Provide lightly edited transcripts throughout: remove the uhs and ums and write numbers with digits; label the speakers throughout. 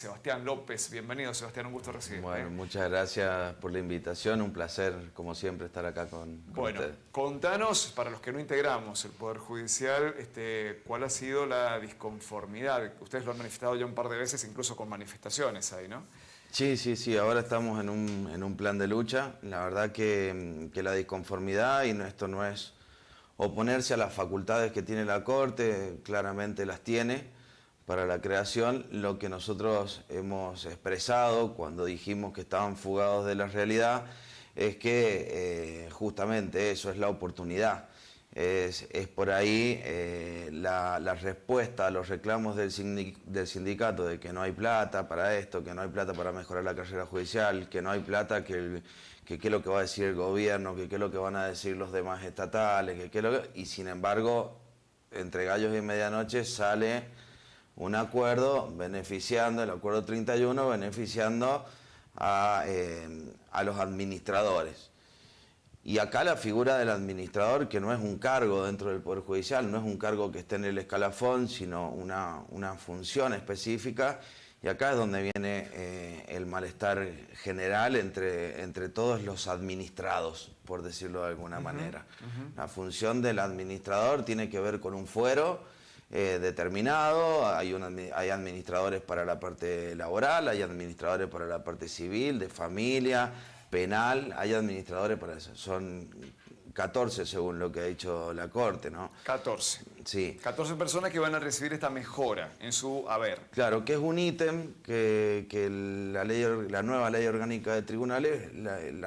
Speaker 1: Sebastián López, bienvenido Sebastián, un gusto recibirte.
Speaker 2: Bueno, muchas gracias por la invitación, un placer como siempre estar acá con ustedes.
Speaker 1: Contanos, para los que no integramos el Poder Judicial, ¿cuál ha sido la disconformidad? Ustedes lo han manifestado ya un par de veces, incluso con manifestaciones ahí, ¿no?
Speaker 2: Sí, ahora estamos en un plan de lucha. La verdad que la disconformidad, y esto no es oponerse a las facultades que tiene la Corte, claramente las tiene para la creación. Lo que nosotros hemos expresado cuando dijimos que estaban fugados de la realidad es que justamente eso es la oportunidad. Es por ahí la respuesta a los reclamos del sindicato de que no hay plata para esto, que no hay plata para mejorar la carrera judicial, que no hay plata, que qué es lo que va a decir el gobierno, que qué es lo que van a decir los demás estatales, y sin embargo, entre gallos y medianoche sale un acuerdo beneficiando, el acuerdo 31, beneficiando a los administradores. Y acá la figura del administrador, que no es un cargo dentro del Poder Judicial, no es un cargo que esté en el escalafón, sino una función específica. Y acá es donde viene el malestar general entre todos los administrados, por decirlo de alguna manera. La función del administrador tiene que ver con un fuero determinado. Hay administradores para la parte laboral, hay administradores para la parte civil, de familia, penal, hay administradores para eso. Son 14 según lo que ha dicho la Corte, ¿no?
Speaker 1: 14.
Speaker 2: Sí.
Speaker 1: 14 personas que van a recibir esta mejora en su haber.
Speaker 2: Claro, que es un ítem que la nueva ley orgánica de tribunales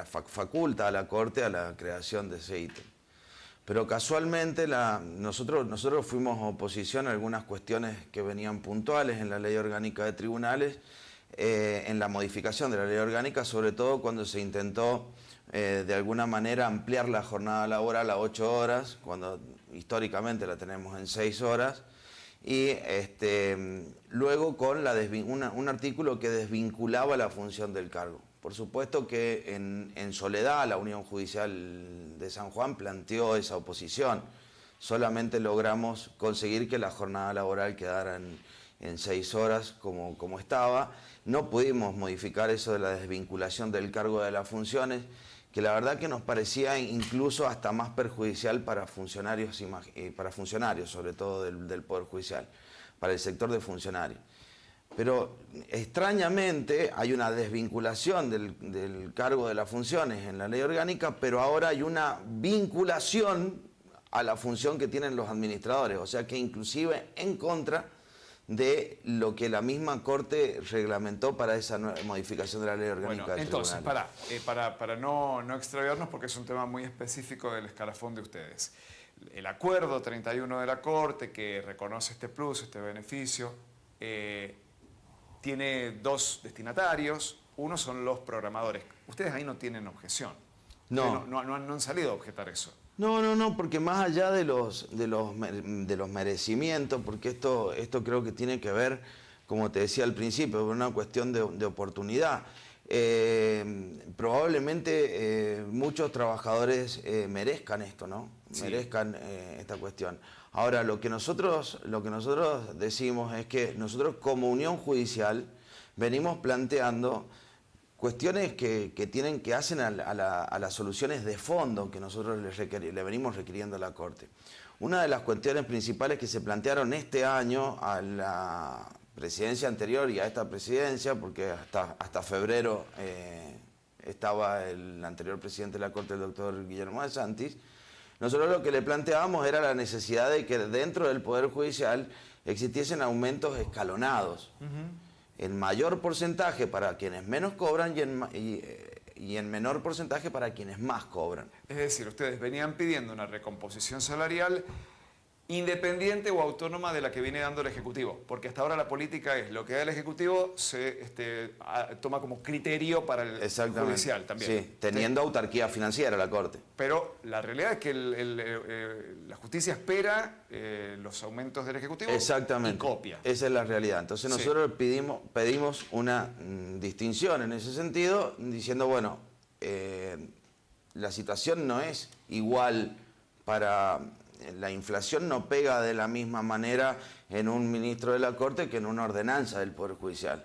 Speaker 2: faculta a la Corte a la creación de ese ítem. Pero casualmente nosotros fuimos oposición a algunas cuestiones que venían puntuales en la ley orgánica de tribunales, en la modificación de la ley orgánica, sobre todo cuando se intentó de alguna manera ampliar la jornada laboral a 8 horas, cuando históricamente la tenemos en 6 horas, y luego con un artículo que desvinculaba la función del cargo. Por supuesto que en Soledad la Unión Judicial de San Juan planteó esa oposición. Solamente logramos conseguir que la jornada laboral quedara en 6 horas como estaba. No pudimos modificar eso de la desvinculación del cargo de las funciones, que la verdad que nos parecía incluso hasta más perjudicial para funcionarios, sobre todo del Poder Judicial, para el sector de funcionarios. Pero extrañamente hay una desvinculación del cargo de las funciones en la ley orgánica, pero ahora hay una vinculación a la función que tienen los administradores, o sea que inclusive en contra de lo que la misma Corte reglamentó para esa modificación de la ley orgánica.
Speaker 1: Bueno, entonces, para no extraviarnos, porque es un tema muy específico del escalafón de ustedes. El acuerdo 31 de la Corte, que reconoce este plus, este beneficio, tiene dos destinatarios. Uno son los programadores. Ustedes ahí no tienen objeción.
Speaker 2: No.
Speaker 1: No han salido a objetar eso.
Speaker 2: No, porque más allá de los merecimientos, porque esto creo que tiene que ver, como te decía al principio, con una cuestión de oportunidad. Probablemente muchos trabajadores merezcan esto, ¿no? Sí. Merezcan esta cuestión. Ahora, lo que nosotros decimos es que nosotros como Unión Judicial venimos planteando cuestiones que hacen a las soluciones de fondo que nosotros le venimos requiriendo a la Corte. Una de las cuestiones principales que se plantearon este año a la presidencia anterior y a esta presidencia, porque hasta febrero estaba el anterior presidente de la Corte, el doctor Guillermo de Santis, nosotros lo que le planteábamos era la necesidad de que dentro del Poder Judicial existiesen aumentos escalonados. En mayor porcentaje para quienes menos cobran y en menor porcentaje para quienes más cobran.
Speaker 1: Es decir, ustedes venían pidiendo una recomposición salarial independiente o autónoma de la que viene dando el Ejecutivo, porque hasta ahora la política es lo que da el Ejecutivo se toma como criterio para el Judicial también.
Speaker 2: Sí, teniendo autarquía financiera la Corte.
Speaker 1: Pero la realidad es que la justicia espera los aumentos del Ejecutivo.
Speaker 2: Exactamente.
Speaker 1: Y copia.
Speaker 2: Esa es la realidad. Entonces nosotros pedimos una distinción en ese sentido, diciendo, bueno, la situación no es igual para la inflación no pega de la misma manera en un ministro de la Corte que en una ordenanza del Poder Judicial.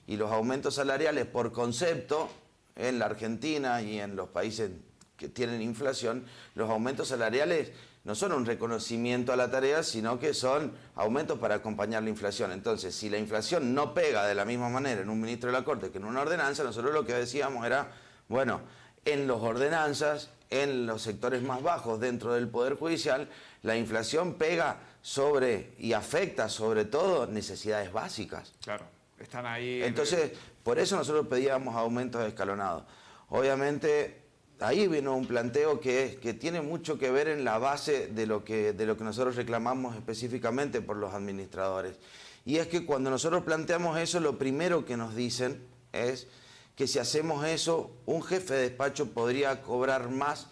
Speaker 2: Y los aumentos salariales por concepto, en la Argentina y en los países que tienen inflación, los aumentos salariales no son un reconocimiento a la tarea, sino que son aumentos para acompañar la inflación. Entonces, si la inflación no pega de la misma manera en un ministro de la Corte que en una ordenanza, nosotros lo que decíamos era, bueno, en las ordenanzas, en los sectores más bajos dentro del Poder Judicial, la inflación pega sobre y afecta sobre todo necesidades básicas.
Speaker 1: Claro, están ahí.
Speaker 2: Entonces, por eso nosotros pedíamos aumentos escalonados. Obviamente, ahí vino un planteo que tiene mucho que ver en la base de lo que nosotros reclamamos específicamente por los administradores. Y es que cuando nosotros planteamos eso, lo primero que nos dicen es que si hacemos eso, un jefe de despacho podría cobrar más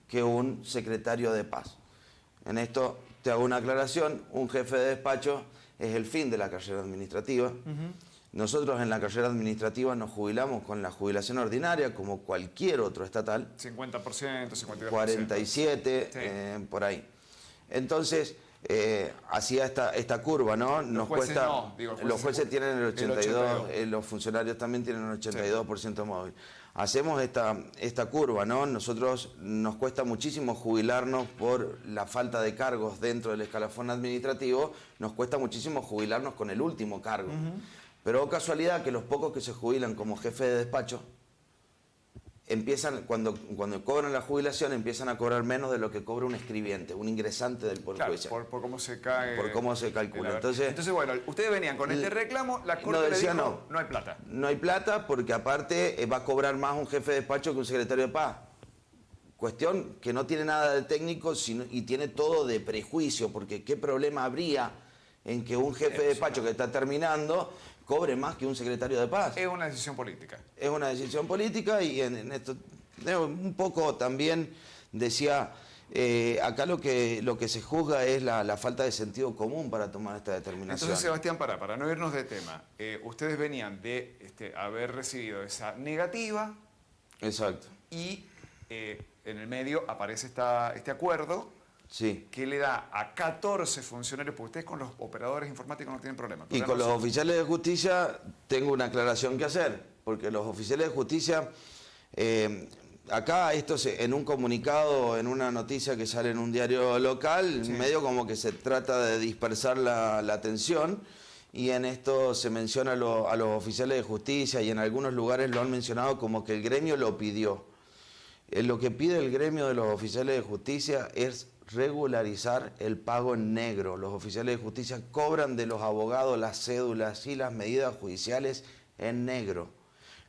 Speaker 2: que un secretario de paz. En esto te hago una aclaración, un jefe de despacho es el fin de la carrera administrativa. Nosotros en la carrera administrativa nos jubilamos con la jubilación ordinaria, como cualquier otro estatal.
Speaker 1: 50%, 52%.
Speaker 2: 47,
Speaker 1: Sí.
Speaker 2: por ahí. Entonces, hacía esta curva, ¿no?
Speaker 1: Los jueces no, digo,
Speaker 2: los jueces tienen el 82,
Speaker 1: 82.
Speaker 2: Los funcionarios también tienen el 82% móvil. Hacemos esta curva, ¿no? Nosotros nos cuesta muchísimo jubilarnos por la falta de cargos dentro del escalafón administrativo, nos cuesta muchísimo jubilarnos con el último cargo. Pero casualidad que los pocos que se jubilan como jefe de despacho empiezan, cuando cobran la jubilación, empiezan a cobrar menos de lo que cobra un escribiente, un ingresante del Poder Judicial.
Speaker 1: Por cómo se cae.
Speaker 2: Por cómo se calcula. Entonces,
Speaker 1: bueno, ustedes venían con este reclamo, la Corte le dijo, no hay plata.
Speaker 2: No hay plata porque aparte va a cobrar más un jefe de despacho que un secretario de paz. Cuestión que no tiene nada de técnico y tiene todo de prejuicio, porque ¿qué problema habría en que un jefe de despacho que está terminando cobre más que un secretario de paz?
Speaker 1: Es una decisión política.
Speaker 2: Es una decisión política y en esto un poco también decía, acá lo que se juzga es la falta de sentido común para tomar esta determinación.
Speaker 1: Entonces, Sebastián, para no irnos de tema, ustedes venían de haber recibido esa negativa.
Speaker 2: Exacto.
Speaker 1: Y en el medio aparece este acuerdo.
Speaker 2: Sí.
Speaker 1: Que le da a 14 funcionarios, porque ustedes con los operadores informáticos no tienen problema.
Speaker 2: Y con los oficiales de justicia tengo una aclaración que hacer, porque los oficiales de justicia, acá esto en un comunicado, en una noticia que sale en un diario local, sí, medio como que se trata de dispersar la atención, y en esto se menciona a los oficiales de justicia, y en algunos lugares lo han mencionado como que el gremio lo pidió. Lo que pide el gremio de los oficiales de justicia es regularizar el pago en negro. Los oficiales de justicia cobran de los abogados las cédulas y las medidas judiciales en negro.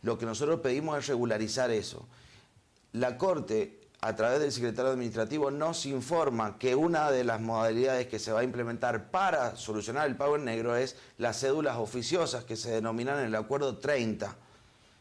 Speaker 2: Lo que nosotros pedimos es regularizar eso. La Corte, a través del secretario administrativo, nos informa que una de las modalidades que se va a implementar para solucionar el pago en negro es las cédulas oficiosas, que se denominan en el acuerdo 30.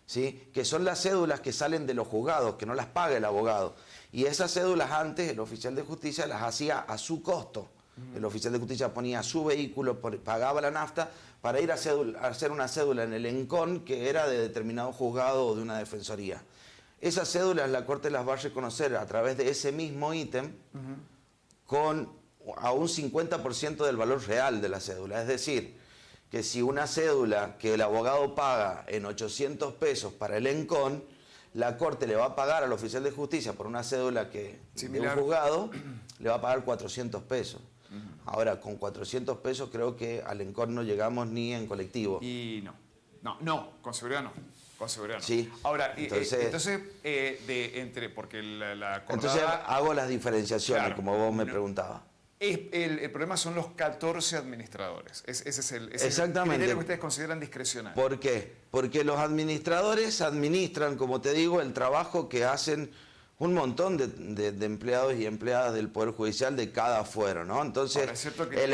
Speaker 2: ¿Sí? Que son las cédulas que salen de los juzgados, que no las paga el abogado. Y esas cédulas antes el oficial de justicia las hacía a su costo. El oficial de justicia ponía su vehículo, pagaba la nafta para ir a hacer una cédula en el ENCON que era de determinado juzgado o de una defensoría. Esas cédulas la Corte las va a reconocer a través de ese mismo ítem a un 50% del valor real de la cédula. Es decir, que si una cédula que el abogado paga en 800 pesos para el ENCON, la Corte le va a pagar al oficial de justicia por una cédula de un juzgado, le va a pagar 400 pesos. Ahora, con 400 pesos creo que al ENCON no llegamos ni en colectivo.
Speaker 1: Y no, con seguridad no. Con seguridad no.
Speaker 2: Sí.
Speaker 1: Ahora,
Speaker 2: entonces
Speaker 1: porque la acordada...
Speaker 2: Entonces hago las diferenciaciones,
Speaker 1: claro,
Speaker 2: como vos me preguntabas.
Speaker 1: El problema son los 14 administradores. Ese es el
Speaker 2: Exactamente.
Speaker 1: criterio que ustedes consideran discrecional.
Speaker 2: ¿Por qué? Porque los administradores administran, como te digo, el trabajo que hacen un montón de empleados y empleadas del Poder Judicial de cada fuero, ¿no? Entonces,
Speaker 1: ahora, es cierto que
Speaker 2: el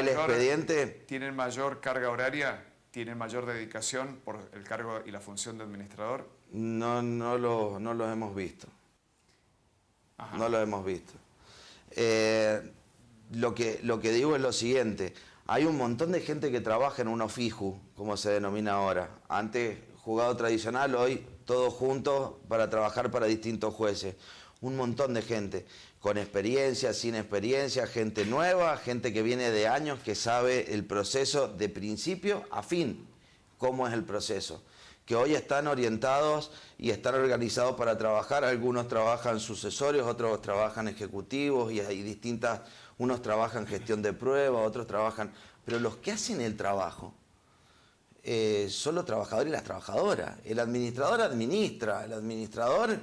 Speaker 2: expediente...
Speaker 1: ¿Tienen mayor carga horaria? ¿Tienen mayor dedicación por el cargo y la función de administrador?
Speaker 2: No lo hemos visto.
Speaker 1: Ajá.
Speaker 2: No lo hemos visto. Lo que digo es lo siguiente. Hay un montón de gente que trabaja en un OFIJU, como se denomina ahora. Antes, juzgado tradicional, hoy todos juntos para trabajar para distintos jueces. un montón de gente, con experiencia, sin experiencia, gente nueva, gente que viene de años, que sabe el proceso de principio a fin, cómo es el proceso, que hoy están orientados y están organizados para trabajar. Algunos trabajan sucesorios, otros trabajan ejecutivos, y hay distintas, unos trabajan gestión de pruebas, otros trabajan, pero los que hacen el trabajo son los trabajadores y las trabajadoras. El administrador administra, el administrador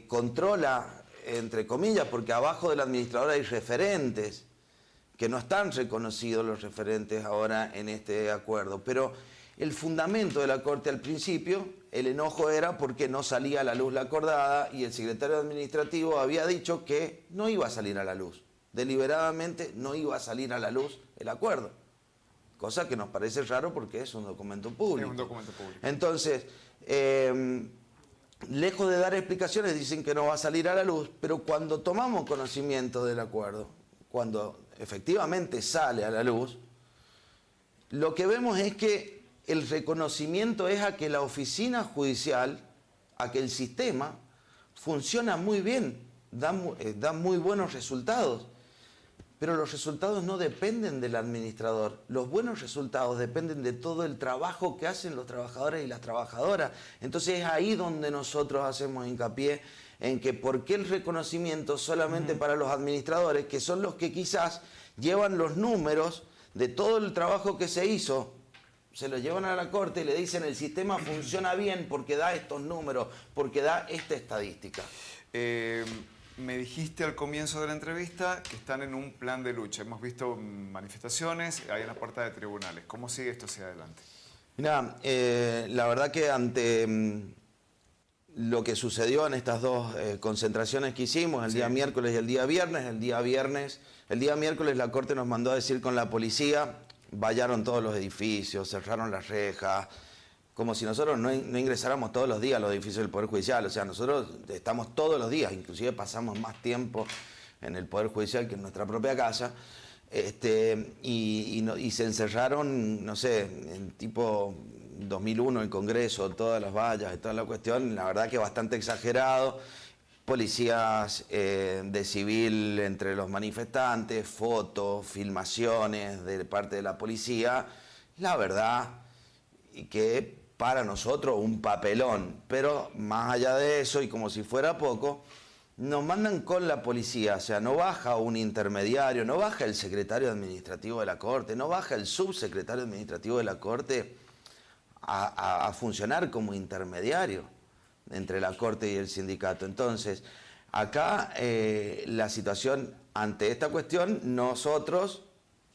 Speaker 2: controla, entre comillas, porque abajo del administrador hay referentes, que no están reconocidos los referentes ahora en este acuerdo. Pero el fundamento de la Corte al principio, el enojo era porque no salía a la luz la acordada, y el secretario administrativo había dicho que no iba a salir a la luz. Deliberadamente no iba a salir a la luz el acuerdo. Cosa que nos parece raro porque es un documento público.
Speaker 1: Es un documento público.
Speaker 2: Entonces, lejos de dar explicaciones, dicen que no va a salir a la luz, pero cuando tomamos conocimiento del acuerdo, cuando efectivamente sale a la luz, lo que vemos es que el reconocimiento es a que la oficina judicial, a que el sistema funciona muy bien, da muy buenos resultados. Pero los resultados no dependen del administrador. Los buenos resultados dependen de todo el trabajo que hacen los trabajadores y las trabajadoras. Entonces es ahí donde nosotros hacemos hincapié en que por qué el reconocimiento solamente para los administradores, que son los que quizás llevan los números de todo el trabajo que se hizo, se lo llevan a la Corte y le dicen el sistema funciona bien porque da estos números, porque da esta estadística.
Speaker 1: Me dijiste al comienzo de la entrevista que están en un plan de lucha. Hemos visto manifestaciones, hay una puerta de tribunales. ¿Cómo sigue esto hacia adelante?
Speaker 2: Mira, la verdad que ante lo que sucedió en estas dos concentraciones que hicimos, el día miércoles y el día miércoles la Corte nos mandó a decir con la policía, vallaron todos los edificios, cerraron las rejas, como si nosotros no ingresáramos todos los días a los edificios del Poder Judicial. O sea, nosotros estamos todos los días, inclusive pasamos más tiempo en el Poder Judicial que en nuestra propia casa, y se encerraron, no sé, en tipo 2001 el Congreso, todas las vallas y toda la cuestión, la verdad que bastante exagerado. Policías de civil entre los manifestantes, fotos, filmaciones de parte de la policía, la verdad que para nosotros un papelón, pero más allá de eso, y como si fuera poco, nos mandan con la policía. O sea, no baja un intermediario, no baja el secretario administrativo de la Corte, no baja el subsecretario administrativo de la Corte a funcionar como intermediario entre la Corte y el sindicato. Entonces, acá la situación ante esta cuestión, nosotros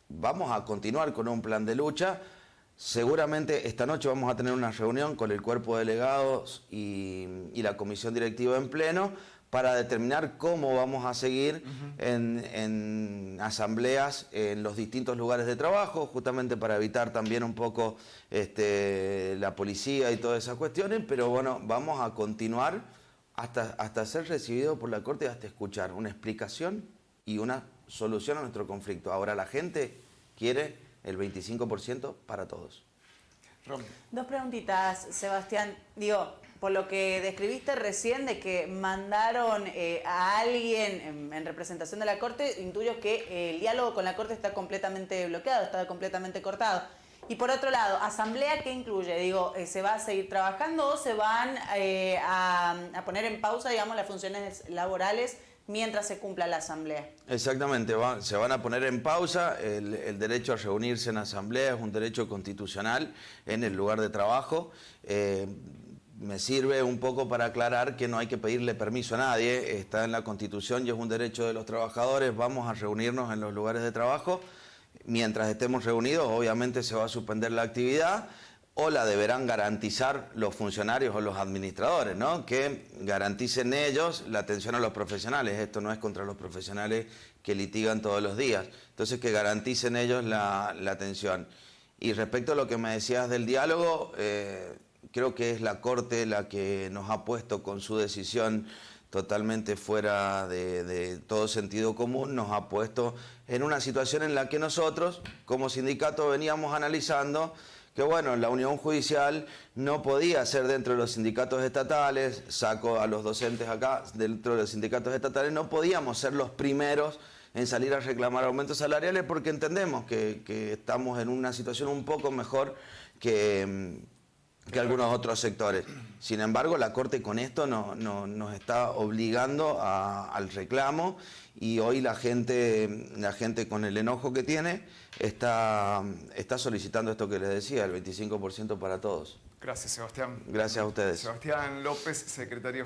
Speaker 2: vamos a continuar con un plan de lucha. Seguramente esta noche vamos a tener una reunión con el cuerpo de delegados y la comisión directiva en pleno para determinar cómo vamos a seguir en asambleas en los distintos lugares de trabajo, justamente para evitar también un poco la policía y todas esas cuestiones, pero bueno, vamos a continuar hasta ser recibidos por la Corte y hasta escuchar una explicación y una solución a nuestro conflicto. Ahora la gente quiere el 25% para todos.
Speaker 1: Rom.
Speaker 3: Dos preguntitas, Sebastián. Digo, por lo que describiste recién de que mandaron a alguien en representación de la Corte, intuyo que el diálogo con la Corte está completamente bloqueado, está completamente cortado. Y por otro lado, ¿asamblea qué incluye? Digo, ¿se va a seguir trabajando o se van a poner en pausa, digamos, las funciones laborales mientras se cumpla la asamblea?
Speaker 2: Exactamente, se van a poner en pausa. El derecho a reunirse en asamblea es un derecho constitucional en el lugar de trabajo. Me sirve un poco para aclarar que no hay que pedirle permiso a nadie, está en la Constitución y es un derecho de los trabajadores. Vamos a reunirnos en los lugares de trabajo. Mientras estemos reunidos, obviamente se va a suspender la actividad, o la deberán garantizar los funcionarios o los administradores, ¿no? Que garanticen ellos la atención a los profesionales. Esto no es contra los profesionales que litigan todos los días. Entonces, que garanticen ellos la atención. Y respecto a lo que me decías del diálogo, creo que es la Corte la que nos ha puesto con su decisión totalmente fuera de todo sentido común, nos ha puesto en una situación en la que nosotros, como sindicato, veníamos analizando que bueno, la unión judicial no podía ser dentro de los sindicatos estatales, saco a los docentes acá, dentro de los sindicatos estatales, no podíamos ser los primeros en salir a reclamar aumentos salariales porque entendemos que estamos en una situación un poco mejor que algunos otros sectores. Sin embargo, la Corte con esto nos está obligando al reclamo y hoy la gente con el enojo que tiene está solicitando esto que les decía, el 25% para todos.
Speaker 1: Gracias, Sebastián.
Speaker 2: Gracias a ustedes.
Speaker 1: Sebastián López, secretario